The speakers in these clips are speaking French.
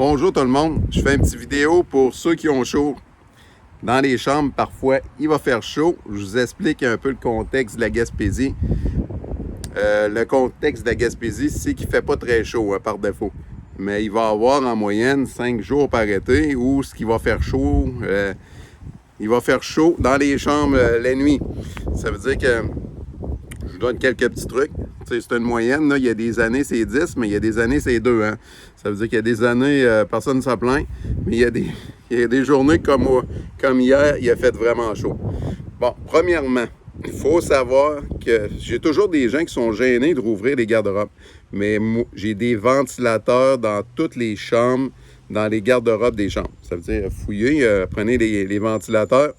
Bonjour tout le monde, je fais une petite vidéo pour ceux qui ont chaud. Dans les chambres, parfois, il va faire chaud. Je vous explique un peu le contexte de la Gaspésie. Le contexte de la Gaspésie, c'est qu'il ne fait pas très chaud par défaut. Mais il va y avoir en moyenne 5 jours par été où ce qui va faire chaud, il va faire chaud dans les chambres la nuit. Ça veut dire que je vous donne quelques petits trucs. C'est une moyenne, là. Il y a des années c'est 10, mais il y a des années c'est 2. Hein? Ça veut dire qu'il y a des années, personne ne s'en plaint, mais il y a des journées comme hier, il a fait vraiment chaud. Bon, premièrement, il faut savoir que j'ai toujours des gens qui sont gênés de rouvrir les garde-robes. Mais j'ai des ventilateurs dans toutes les chambres, dans les garde-robes des chambres. Ça veut dire, fouillez, prenez les ventilateurs,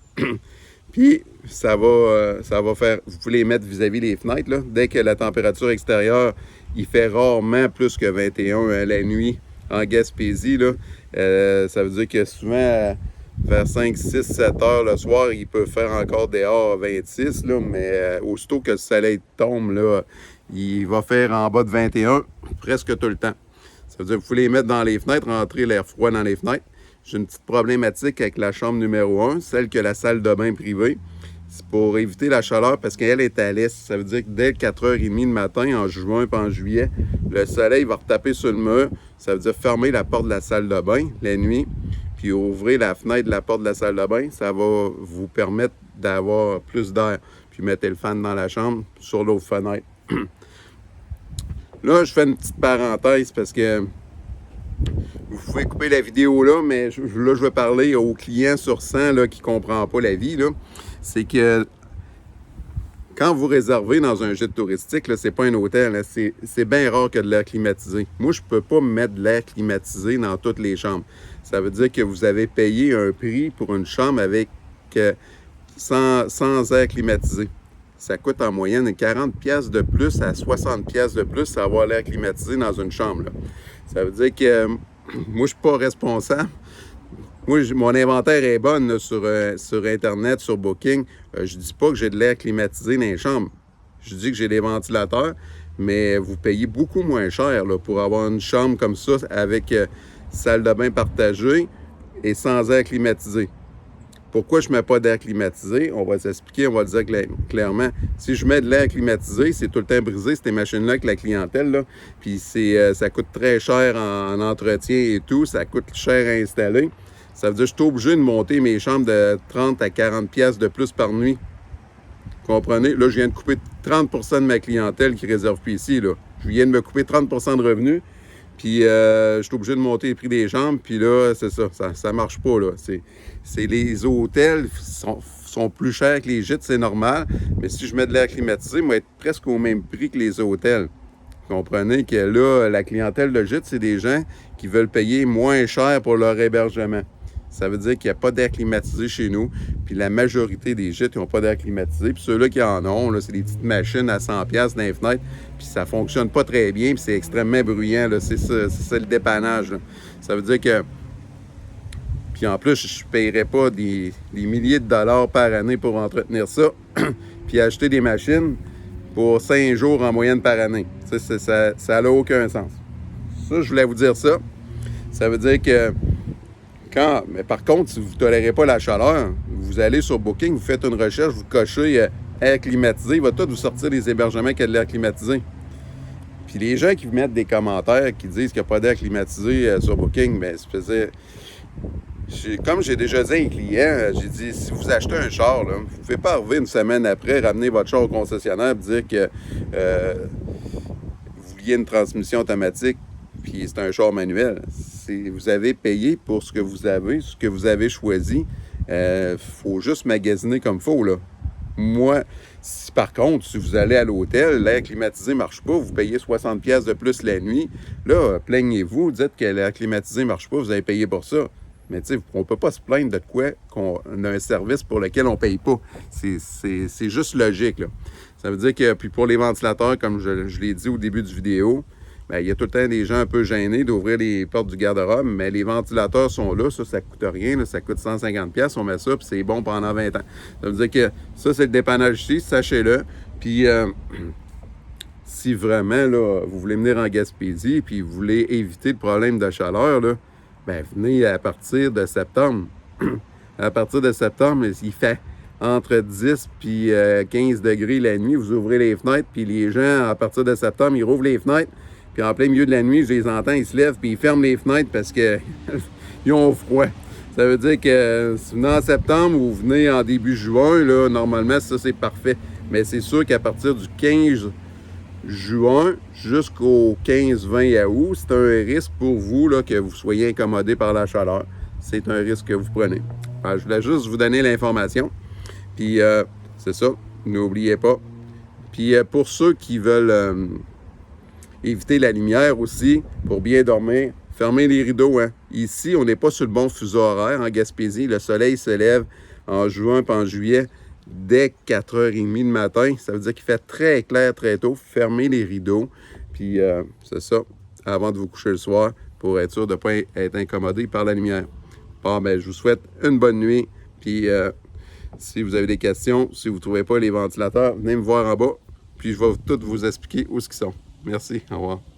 puis ça va faire, vous pouvez les mettre vis-à-vis les fenêtres, là. Dès que la température extérieure, il fait rarement plus que 21 la nuit en Gaspésie, là. Ça veut dire que souvent, vers 5, 6, 7 heures le soir, il peut faire encore dehors 26, là, mais aussitôt que le soleil tombe, là, il va faire en bas de 21 presque tout le temps. Ça veut dire que vous pouvez les mettre dans les fenêtres, rentrer l'air froid dans les fenêtres. J'ai une petite problématique avec la chambre numéro 1, celle que la salle de bain privée. C'est pour éviter la chaleur parce qu'elle est à l'est. Ça veut dire que dès 4h30 le matin, en juin et en juillet, le soleil va retaper sur le mur. Ça veut dire fermer la porte de la salle de bain la nuit, puis ouvrir la fenêtre de la porte de la salle de bain. Ça va vous permettre d'avoir plus d'air. Puis mettez le fan dans la chambre sur l'autre fenêtre. Là, je fais une petite parenthèse parce que vous pouvez couper la vidéo là, mais là, je vais parler aux clients sur 100 là, qui ne comprennent pas la vie. C'est que quand vous réservez dans un gîte touristique, ce n'est pas un hôtel, c'est bien rare que de l'air climatisé. Moi, je ne peux pas mettre de l'air climatisé dans toutes les chambres. Ça veut dire que vous avez payé un prix pour une chambre avec sans air climatisé. Ça coûte en moyenne 40$ de plus à 60$ de plus à avoir l'air climatisé dans une chambre. Là. Ça veut dire que moi, je ne suis pas responsable. Moi, mon inventaire est bon là, sur Internet, sur Booking. Je ne dis pas que j'ai de l'air climatisé dans les chambres. Je dis que j'ai des ventilateurs, mais vous payez beaucoup moins cher là, pour avoir une chambre comme ça avec salle de bain partagée et sans air climatisé. Pourquoi je ne mets pas d'air climatisé? On va s'expliquer, on va le dire clairement. Si je mets de l'air climatisé, c'est tout le temps brisé, ces machines-là, avec la clientèle. Là. Puis ça coûte très cher en entretien et tout. Ça coûte cher à installer. Ça veut dire que je suis obligé de monter mes chambres de 30 à 40$ de plus par nuit. Vous comprenez? Là, je viens de couper 30% de ma clientèle qui réserve plus ici. Là. Je viens de me couper 30% de revenus. Puis, je suis obligé de monter les prix des chambres. Puis là, c'est ça marche pas. Là. Les hôtels sont plus chers que les gîtes, c'est normal. Mais si je mets de l'air climatisé, il va être presque au même prix que les hôtels. Vous comprenez que là, la clientèle de gîte, c'est des gens qui veulent payer moins cher pour leur hébergement. Ça veut dire qu'il n'y a pas d'air climatisé chez nous. Puis la majorité des gîtes n'ont pas d'air climatisé. Puis ceux-là qui en ont, là, c'est des petites machines à 100$ dans les fenêtres. Puis ça ne fonctionne pas très bien. Puis c'est extrêmement bruyant. Là. C'est ça le dépannage. Là. Ça veut dire que... Puis en plus, je ne paierais pas des milliers de dollars par année pour entretenir ça. Puis acheter des machines pour 5 jours en moyenne par année. Ça n'a aucun sens. Ça, je voulais vous dire ça. Ça veut dire que mais par contre, si vous ne tolérez pas la chaleur, vous allez sur Booking, vous faites une recherche, vous cochez air climatisé, il va tout vous sortir des hébergements qui ont de l'air climatisé. Puis les gens qui vous mettent des commentaires qui disent qu'il n'y a pas d'air climatisé sur Booking, bien, comme j'ai déjà dit à un client, j'ai dit, si vous achetez un char, là, vous ne pouvez pas arriver une semaine après, ramener votre char au concessionnaire et dire que vous vouliez une transmission automatique, puis c'est un char manuel. Vous avez payé pour ce que vous avez choisi. Faut juste magasiner comme il faut, là. Moi, par contre, si vous allez à l'hôtel, l'air climatisé ne marche pas, vous payez 60$ de plus la nuit, là, plaignez-vous, dites que l'air climatisé ne marche pas, vous avez payé pour ça. Mais tu sais, on ne peut pas se plaindre de quoi qu'on a un service pour lequel on ne paye pas. C'est juste logique, là. Ça veut dire que, puis pour les ventilateurs, comme je l'ai dit au début du vidéo, bien, il y a tout le temps des gens un peu gênés d'ouvrir les portes du garde-robe, mais les ventilateurs sont là, ça ne coûte rien, là, ça coûte 150$, on met ça, puis c'est bon pendant 20 ans. Ça veut dire que ça, c'est le dépannage ici, sachez-le. Puis, si vraiment, là, vous voulez venir en Gaspésie, puis vous voulez éviter le problème de chaleur, là, bien, venez à partir de septembre. À partir de septembre, il fait entre 10 et 15 degrés la nuit. Vous ouvrez les fenêtres, puis les gens, à partir de septembre, ils rouvrent les fenêtres. Puis en plein milieu de la nuit, je les entends, ils se lèvent, puis ils ferment les fenêtres parce qu'ils ont froid. Ça veut dire que si vous venez en septembre ou vous venez en début juin, là, normalement, ça, c'est parfait. Mais c'est sûr qu'à partir du 15 juin jusqu'au 15-20 août, c'est un risque pour vous là, que vous soyez incommodé par la chaleur. C'est un risque que vous prenez. Alors, je voulais juste vous donner l'information. Puis, c'est ça, n'oubliez pas. Puis, pour ceux qui veulent éviter la lumière aussi, pour bien dormir, fermez les rideaux. Hein. Ici, on n'est pas sur le bon fuseau horaire en Gaspésie. Le soleil se lève en juin et en juillet dès 4h30 le matin. Ça veut dire qu'il fait très clair très tôt. Fermez les rideaux. Puis, c'est ça, avant de vous coucher le soir, pour être sûr de ne pas être incommodé par la lumière. Bon, ben, je vous souhaite une bonne nuit. Puis, si vous avez des questions, si vous ne trouvez pas les ventilateurs, venez me voir en bas. Puis, je vais tout vous expliquer où ils sont. Merci. Au revoir.